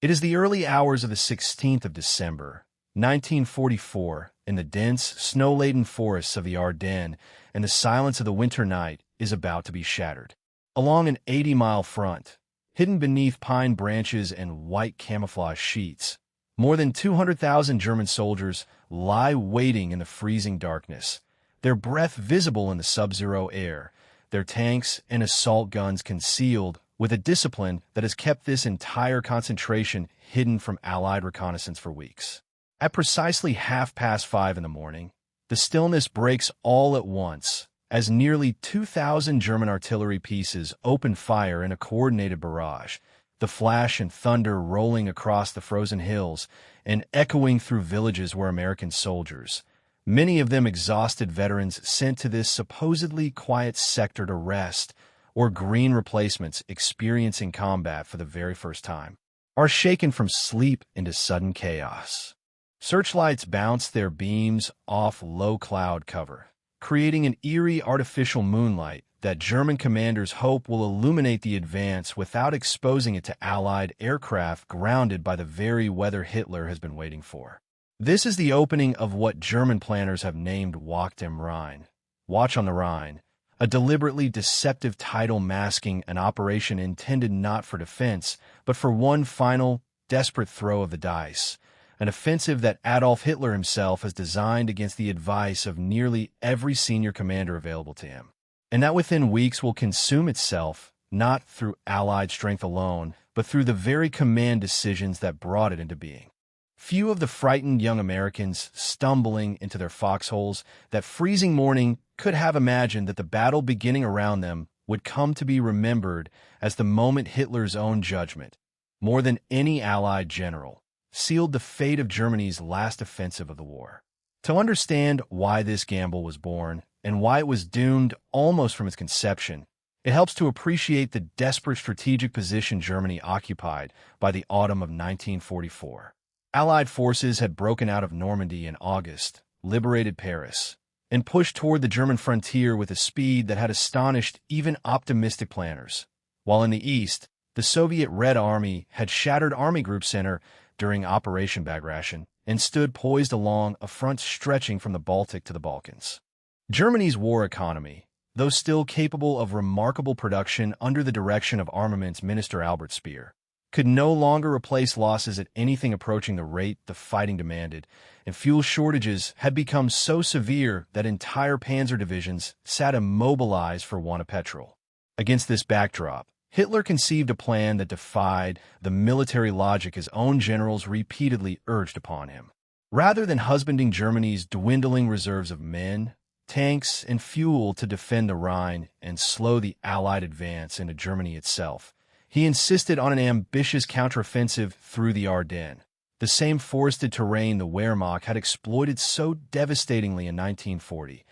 It is the early hours of the 16th of December, 1944, in the dense, snow-laden forests of the Ardennes, and the silence of the winter night is about to be shattered. Along an 80-mile front, hidden beneath pine branches and white camouflage sheets, more than 200,000 German soldiers lie waiting in the freezing darkness, their breath visible in the sub-zero air, their tanks and assault guns concealed with a discipline that has kept this entire concentration hidden from Allied reconnaissance for weeks. At precisely 5:30 in the morning, the stillness breaks all at once as nearly 2,000 German artillery pieces open fire in a coordinated barrage, the flash and thunder rolling across the frozen hills and echoing through villages where American soldiers, many of them exhausted veterans sent to this supposedly quiet sector to rest, or green replacements experiencing combat for the very first time, are shaken from sleep into sudden chaos. Searchlights bounce their beams off low cloud cover, creating an eerie artificial moonlight that German commanders hope will illuminate the advance without exposing it to Allied aircraft grounded by the very weather Hitler has been waiting for. This is the opening of what German planners have named Wacht am Rhein, Watch on the Rhine, a deliberately deceptive title masking an operation intended not for defense, but for one final, desperate throw of the dice, an offensive that Adolf Hitler himself has designed against the advice of nearly every senior commander available to him, and that within weeks will consume itself, not through Allied strength alone, but through the very command decisions that brought it into being. Few of the frightened young Americans stumbling into their foxholes that freezing morning could have imagined that the battle beginning around them would come to be remembered as the moment Hitler's own judgment, more than any Allied general, sealed the fate of Germany's last offensive of the war. To understand why this gamble was born and why it was doomed almost from its conception, it helps to appreciate the desperate strategic position Germany occupied by the autumn of 1944. Allied forces had broken out of Normandy in August, liberated Paris, and pushed toward the German frontier with a speed that had astonished even optimistic planners, while in the east, the Soviet Red Army had shattered Army Group Center during Operation Bagration and stood poised along a front stretching from the Baltic to the Balkans. Germany's war economy, though still capable of remarkable production under the direction of Armaments Minister Albert Speer, could no longer replace losses at anything approaching the rate the fighting demanded, and fuel shortages had become so severe that entire panzer divisions sat immobilized for want of petrol. Against this backdrop, Hitler conceived a plan that defied the military logic his own generals repeatedly urged upon him. Rather than husbanding Germany's dwindling reserves of men, tanks, and fuel to defend the Rhine and slow the Allied advance into Germany itself, he insisted on an ambitious counteroffensive through the Ardennes, the same forested terrain the Wehrmacht had exploited so devastatingly in 1940,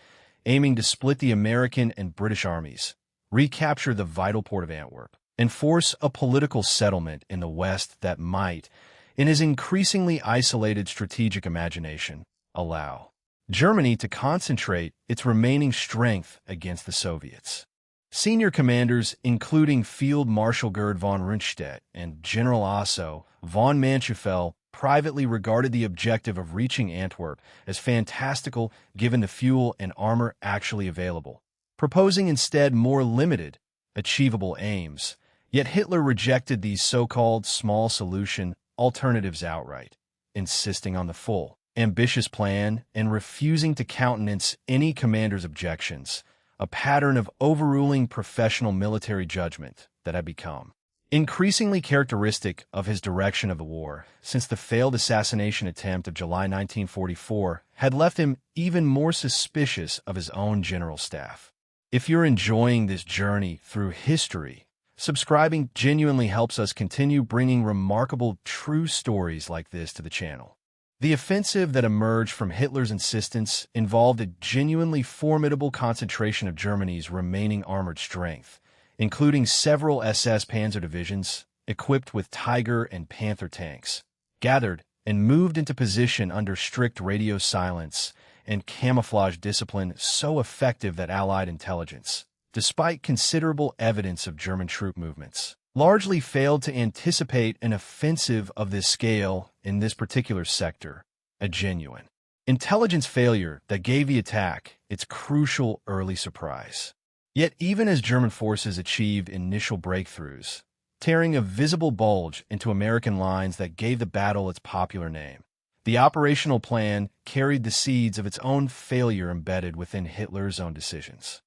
aiming to split the American and British armies, recapture the vital port of Antwerp, and force a political settlement in the West that might, in his increasingly isolated strategic imagination, allow Germany to concentrate its remaining strength against the Soviets. Senior commanders, including Field Marshal Gerd von Rundstedt and General Asso von Manteuffel, privately regarded the objective of reaching Antwerp as fantastical given the fuel and armor actually available, proposing instead more limited, achievable aims. Yet Hitler rejected these so-called small solution alternatives outright, insisting on the full, ambitious plan and refusing to countenance any commander's objections, a pattern of overruling professional military judgment that had become increasingly characteristic of his direction of the war since the failed assassination attempt of July 1944 had left him even more suspicious of his own general staff. If you're enjoying this journey through history, subscribing genuinely helps us continue bringing remarkable true stories like this to the channel. The offensive that emerged from Hitler's insistence involved a genuinely formidable concentration of Germany's remaining armored strength, including several SS panzer divisions equipped with Tiger and Panther tanks, gathered and moved into position under strict radio silence and camouflage discipline so effective that Allied intelligence, despite considerable evidence of German troop movements, largely failed to anticipate an offensive of this scale in this particular sector, a genuine intelligence failure that gave the attack its crucial early surprise. Yet even as German forces achieved initial breakthroughs, tearing a visible bulge into American lines that gave the battle its popular name, the operational plan carried the seeds of its own failure embedded within Hitler's own decisions.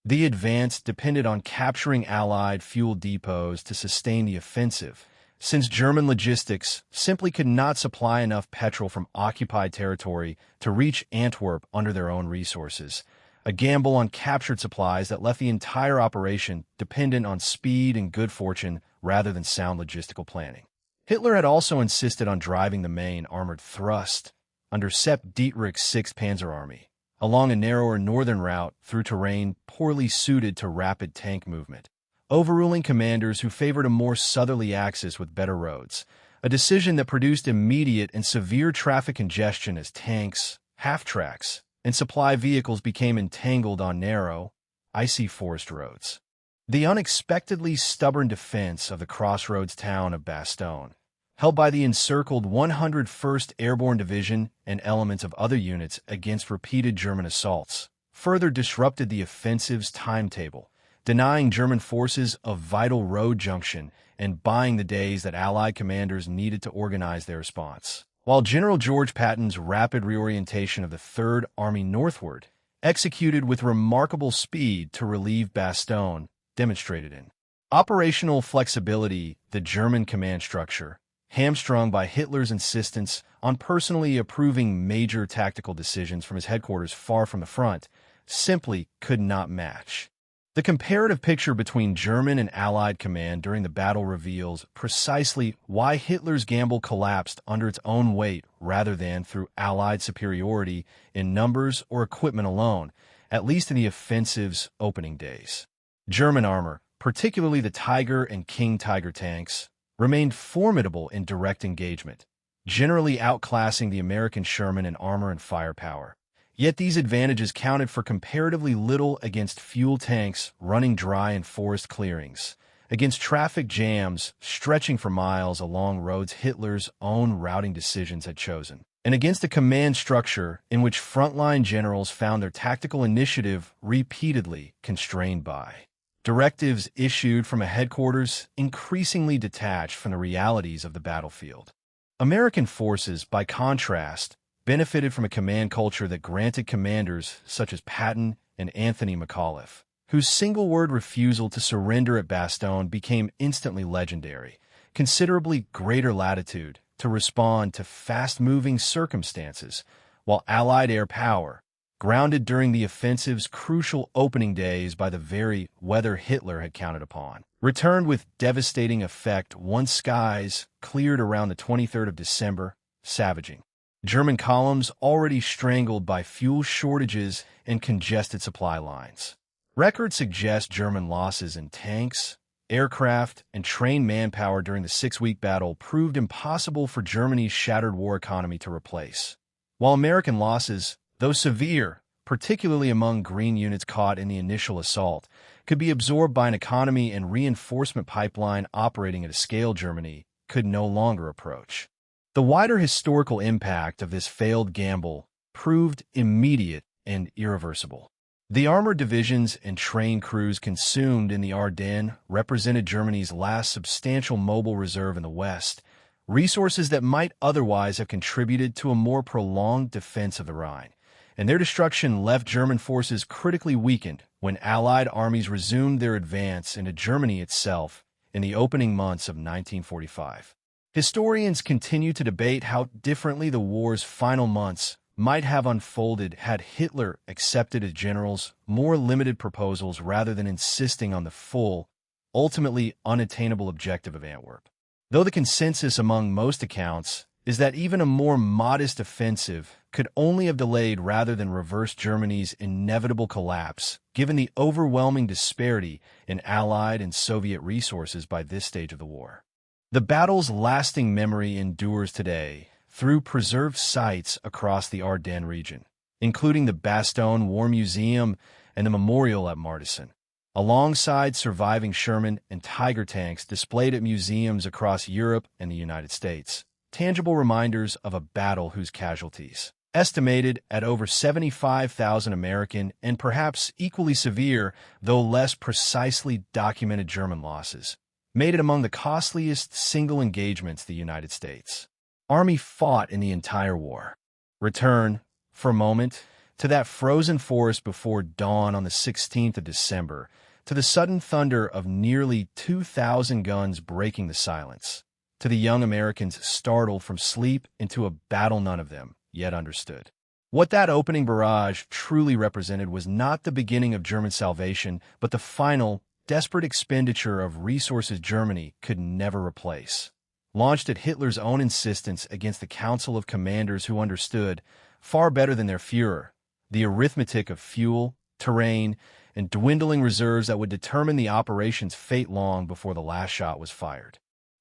The advance depended on capturing Allied fuel depots to sustain the offensive, since German logistics simply could not supply enough petrol from occupied territory to reach Antwerp under their own resources, a gamble on captured supplies that left the entire operation dependent on speed and good fortune rather than sound logistical planning. Hitler had also insisted on driving the main armored thrust under Sepp Dietrich's 6th Panzer Army along a narrower northern route through terrain poorly suited to rapid tank movement, overruling commanders who favored a more southerly axis with better roads, a decision that produced immediate and severe traffic congestion as tanks, half-tracks, and supply vehicles became entangled on narrow, icy forest roads. The unexpectedly stubborn defense of the crossroads town of Bastogne, held by the encircled 101st Airborne Division and elements of other units against repeated German assaults, further disrupted the offensive's timetable, denying German forces a vital road junction and buying the days that Allied commanders needed to organize their response. While General George Patton's rapid reorientation of the Third Army northward, executed with remarkable speed to relieve Bastogne, demonstrated in operational flexibility, the German command structure, hamstrung by Hitler's insistence on personally approving major tactical decisions from his headquarters far from the front, simply could not match. The comparative picture between German and Allied command during the battle reveals precisely why Hitler's gamble collapsed under its own weight rather than through Allied superiority in numbers or equipment alone, at least in the offensive's opening days. German armor, particularly the Tiger and King Tiger tanks, remained formidable in direct engagement, generally outclassing the American Sherman in armor and firepower. Yet these advantages counted for comparatively little against fuel tanks running dry in forest clearings, against traffic jams stretching for miles along roads Hitler's own routing decisions had chosen, and against a command structure in which frontline generals found their tactical initiative repeatedly constrained by directives issued from a headquarters increasingly detached from the realities of the battlefield. American forces, by contrast, benefited from a command culture that granted commanders such as Patton and Anthony McAuliffe, whose single-word refusal to surrender at Bastogne became instantly legendary, considerably greater latitude to respond to fast-moving circumstances, while Allied air power, grounded during the offensive's crucial opening days by the very weather Hitler had counted upon, returned with devastating effect once skies cleared around the 23rd of December, savaging German columns already strangled by fuel shortages and congested supply lines. Records suggest German losses in tanks, aircraft, and trained manpower during the 6-week battle proved impossible for Germany's shattered war economy to replace, while American losses, though severe, particularly among green units caught in the initial assault, could be absorbed by an economy and reinforcement pipeline operating at a scale Germany could no longer approach. The wider historical impact of this failed gamble proved immediate and irreversible. The armored divisions and trained crews consumed in the Ardennes represented Germany's last substantial mobile reserve in the West, resources that might otherwise have contributed to a more prolonged defense of the Rhine, and their destruction left German forces critically weakened when Allied armies resumed their advance into Germany itself in the opening months of 1945. Historians continue to debate how differently the war's final months might have unfolded had Hitler accepted his generals' more limited proposals rather than insisting on the full, ultimately unattainable objective of Antwerp. Though the consensus among most accounts is that even a more modest offensive could only have delayed rather than reversed Germany's inevitable collapse, given the overwhelming disparity in Allied and Soviet resources by this stage of the war. The battle's lasting memory endures today through preserved sites across the Ardennes region, including the Bastogne War Museum and the memorial at Marshal. alongside surviving Sherman and Tiger tanks displayed at museums across Europe and the United States. Tangible reminders of a battle whose casualties, estimated at over 75,000 American and perhaps equally severe, though less precisely documented German losses, made it among the costliest single engagements the United States Army fought in the entire war. Return, for a moment, to that frozen forest before dawn on the 16th of December, to the sudden thunder of nearly 2,000 guns breaking the silence, to the young Americans startled from sleep into a battle none of them yet understood. What that opening barrage truly represented was not the beginning of German salvation, but the final, desperate expenditure of resources Germany could never replace. Launched at Hitler's own insistence against the Council of Commanders who understood, far better than their Führer, the arithmetic of fuel, terrain, and dwindling reserves that would determine the operation's fate long before the last shot was fired.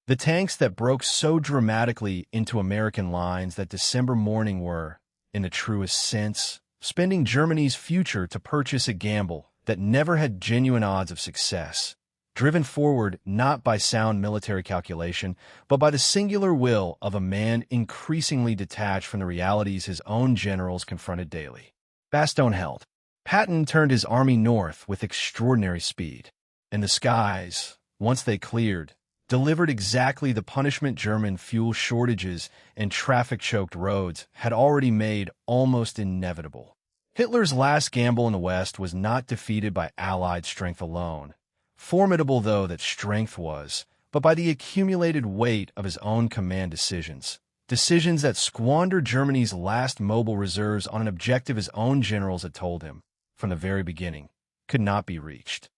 The tanks that broke so dramatically into American lines that December morning were, in the truest sense, spending Germany's future to purchase a gamble that never had genuine odds of success, driven forward not by sound military calculation, but by the singular will of a man increasingly detached from the realities his own generals confronted daily. Bastogne held. Patton turned his army north with extraordinary speed, and the skies, once they cleared, delivered exactly the punishment German fuel shortages and traffic-choked roads had already made almost inevitable. Hitler's last gamble in the West was not defeated by Allied strength alone, formidable though that strength was, but by the accumulated weight of his own command decisions. Decisions that squandered Germany's last mobile reserves on an objective his own generals had told him, from the very beginning, could not be reached.